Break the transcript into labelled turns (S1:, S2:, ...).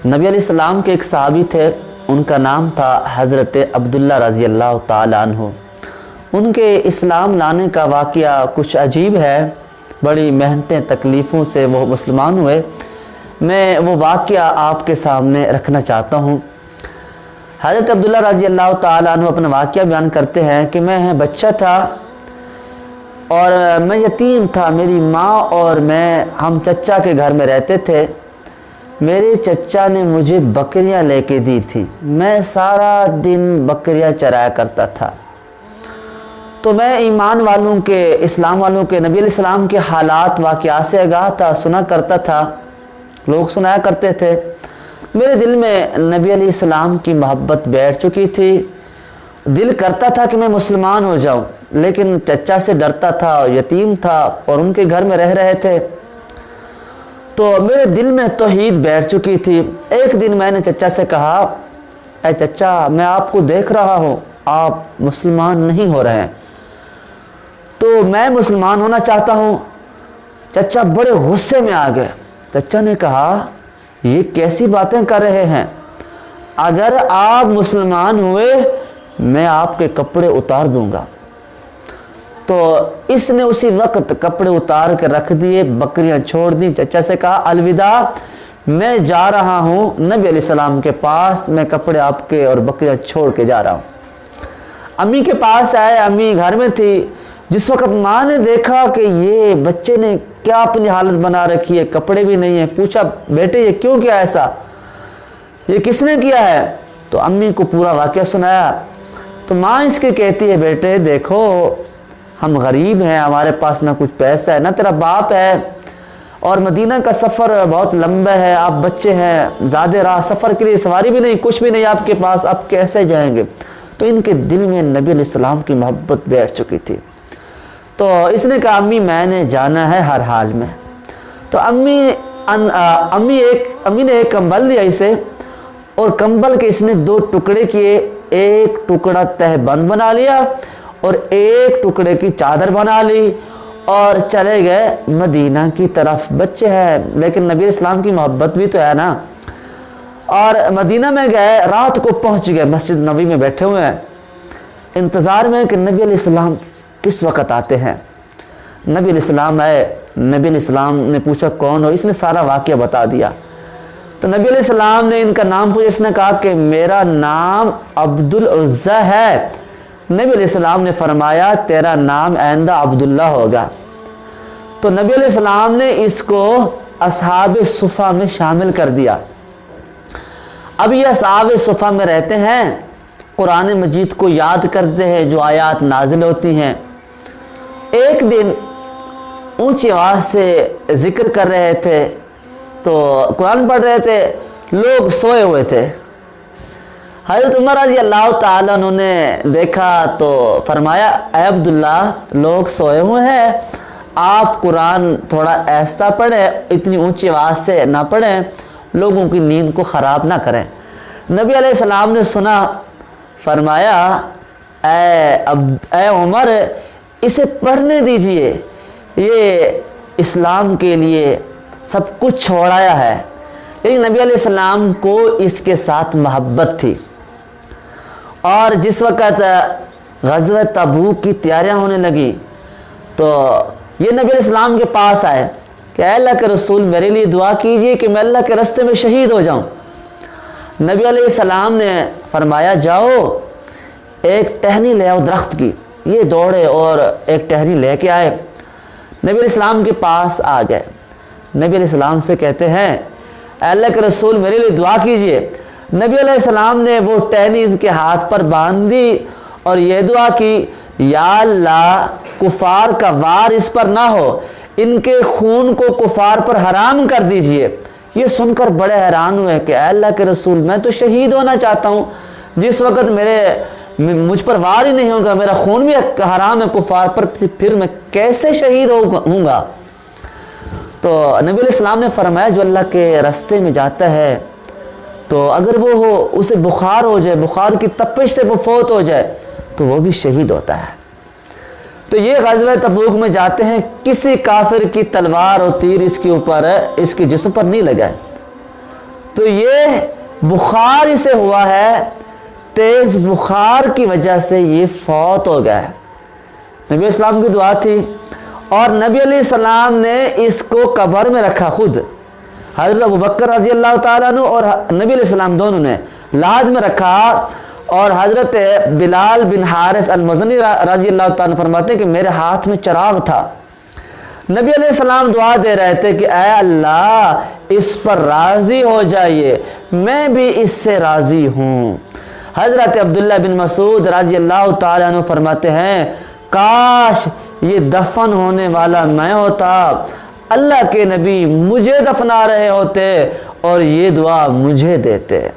S1: نبی علیہ السلام کے ایک صحابی تھے، ان کا نام تھا حضرت عبداللہ رضی اللہ تعالیٰ عنہ۔ ان کے اسلام لانے کا واقعہ کچھ عجیب ہے، بڑی محنتیں تکلیفوں سے وہ مسلمان ہوئے۔ میں وہ واقعہ آپ کے سامنے رکھنا چاہتا ہوں۔ حضرت عبداللہ رضی اللہ تعالیٰ عنہ اپنا واقعہ بیان کرتے ہیں کہ میں بچہ تھا اور میں یتیم تھا۔ میری ماں اور میں ہم چچا کے گھر میں رہتے تھے۔ میرے چچا نے مجھے بکریاں لے کے دی تھی، میں سارا دن بکریاں چرایا کرتا تھا۔ تو میں ایمان والوں کے، اسلام والوں کے، نبی علیہ السلام کے حالات واقعات سے آگاہ تھا، سنا کرتا تھا، لوگ سنایا کرتے تھے۔ میرے دل میں نبی علیہ السلام کی محبت بیٹھ چکی تھی، دل کرتا تھا کہ میں مسلمان ہو جاؤں، لیکن چچا سے ڈرتا تھا، یتیم تھا اور ان کے گھر میں رہ رہے تھے، تو میرے دل میں توحید بیٹھ چکی تھی۔ ایک دن میں نے چچا سے کہا، اے چچا، میں آپ کو دیکھ رہا ہوں، آپ مسلمان نہیں ہو رہے ہیں، تو میں مسلمان ہونا چاہتا ہوں۔ چچا بڑے غصے میں آ گئے۔ چچا نے کہا، یہ کیسی باتیں کر رہے ہیں؟ اگر آپ مسلمان ہوئے میں آپ کے کپڑے اتار دوں گا۔ تو اس نے اسی وقت کپڑے اتار کے رکھ دیے، بکریاں چھوڑ دیں۔ چچا سے کہا، الوداع، میں جا رہا ہوں نبی علیہ السلام کے پاس، میں کپڑے آپ کے اور بکریاں چھوڑ کے جا رہا ہوں۔ امی کے پاس آئے، امی گھر میں تھی۔ جس وقت ماں نے دیکھا کہ یہ بچے نے کیا اپنی حالت بنا رکھی ہے، کپڑے بھی نہیں ہیں، پوچھا، بیٹے یہ کیوں کیا ایسا، یہ کس نے کیا ہے؟ تو امی کو پورا واقعہ سنایا۔ تو ماں اس کے کہتی ہے، بیٹے دیکھو، ہم غریب ہیں، ہمارے پاس نہ کچھ پیسہ ہے، نہ تیرا باپ ہے، اور مدینہ کا سفر بہت لمبا ہے، آپ بچے ہیں، زیادہ راہ سفر کے لیے سواری بھی نہیں، کچھ بھی نہیں آپ کے پاس، آپ کیسے جائیں گے؟ تو ان کے دل میں نبی علیہ السلام کی محبت بیٹھ چکی تھی۔ تو اس نے کہا، امی میں نے جانا ہے ہر حال میں۔ تو امی نے ایک کمبل دیا اسے، اور کمبل کے اس نے 2 ٹکڑے کیے، ایک ٹکڑا تہ بند بنا لیا اور ایک ٹکڑے کی چادر بنا لی، اور چلے گئے مدینہ کی طرف۔ بچے ہیں لیکن نبی اسلام کی محبت بھی تو ہے نا۔ اور مدینہ میں گئے، رات کو پہنچ گئے، مسجد نبی میں بیٹھے ہوئے ہیں، انتظار میں کہ نبی علیہ السلام کس وقت آتے ہیں۔ نبی علیہ السلام آئے، نبی علیہ السلام نے پوچھا کون ہو، اس نے سارا واقعہ بتا دیا۔ تو نبی علیہ السلام نے ان کا نام پوچھا، اس نے کہا کہ میرا نام عبدالعزہ ہے۔ نبی علیہ السلام نے فرمایا، تیرا نام آئندہ عبداللہ ہوگا۔ تو نبی علیہ السلام نے اس کو اصحاب صفہ میں شامل کر دیا۔ اب یہ اصحاب صفہ میں رہتے ہیں، قرآن مجید کو یاد کرتے ہیں، جو آیات نازل ہوتی ہیں۔ ایک دن اونچی آواز سے ذکر کر رہے تھے، تو قرآن پڑھ رہے تھے، لوگ سوئے ہوئے تھے۔ حضرت عمر رضی اللہ تعالیٰ عنہ نے دیکھا تو فرمایا، اے عبداللہ، لوگ سوئے ہوئے ہیں، آپ قرآن تھوڑا آہستہ پڑھیں، اتنی اونچی آواز سے نہ پڑھیں، لوگوں کی نیند کو خراب نہ کریں۔ نبی علیہ السلام نے سنا، فرمایا، اے عمر، اسے پڑھنے دیجئے، یہ اسلام کے لیے سب کچھ چھوڑایا ہے۔ لیکن نبی علیہ السلام کو اس کے ساتھ محبت تھی۔ اور جس وقت غزوہ تبوک کی تیاریاں ہونے لگی تو یہ نبی علیہ السلام کے پاس آئے کہ اے اللہ کے رسول، میرے لیے دعا کیجئے کہ میں اللہ کے راستے میں شہید ہو جاؤں۔ نبی علیہ السلام نے فرمایا، جاؤ ایک ٹہنی لے آؤ درخت کی۔ یہ دوڑے اور ایک ٹہنی لے کے آئے، نبی علیہ السلام کے پاس آ گئے۔ نبی علیہ السلام سے کہتے ہیں، اے اللہ کے رسول، میرے لیے دعا کیجئے۔ نبی علیہ السلام نے وہ ٹہنی ان کے ہاتھ پر باندھ دی اور یہ دعا کی، یا اللہ، کفار کا وار اس پر نہ ہو، ان کے خون کو کفار پر حرام کر دیجئے۔ یہ سن کر بڑے حیران ہوئے کہ اے اللہ کے رسول، میں تو شہید ہونا چاہتا ہوں، جس وقت مجھ پر وار ہی نہیں ہوگا، میرا خون بھی حرام ہے کفار پر، پھر میں کیسے شہید ہوں گا؟ تو نبی علیہ السلام نے فرمایا، جو اللہ کے راستے میں جاتا ہے تو اگر وہ اسے بخار ہو جائے، بخار کی تپش سے وہ فوت ہو جائے تو وہ بھی شہید ہوتا ہے۔ تو یہ غزوہ تبوک میں جاتے ہیں، کسی کافر کی تلوار اور تیر اس کے اوپر، اس کے جسم پر نہیں لگا ہے۔ تو یہ بخار اسے ہوا ہے، تیز بخار کی وجہ سے یہ فوت ہو گیا ہے۔ نبی اسلام کی دعا تھی اور نبی علیہ السلام نے اس کو قبر میں رکھا، خود حضرت ابوبکر رضی اللہ تعالیٰ عنہ اور نبی علیہ السلام دونوں نے لحاظ میں رکھا، اور حضرت بلال بن حارث المزنی رضی اللہ تعالیٰ عنہ فرماتے ہیں کہ میرے ہاتھ میں چراغ تھا، نبی علیہ السلام دعا دے رہے تھے کہ اے اللہ اس پر راضی ہو جائیے، میں بھی اس سے راضی ہوں۔ حضرت عبداللہ بن مسعود رضی اللہ تعالیٰ عنہ فرماتے ہیں کاش یہ دفن ہونے والا میں ہوتا، اللہ کے نبی مجھے دفنا رہے ہوتے اور یہ دعا مجھے دیتے۔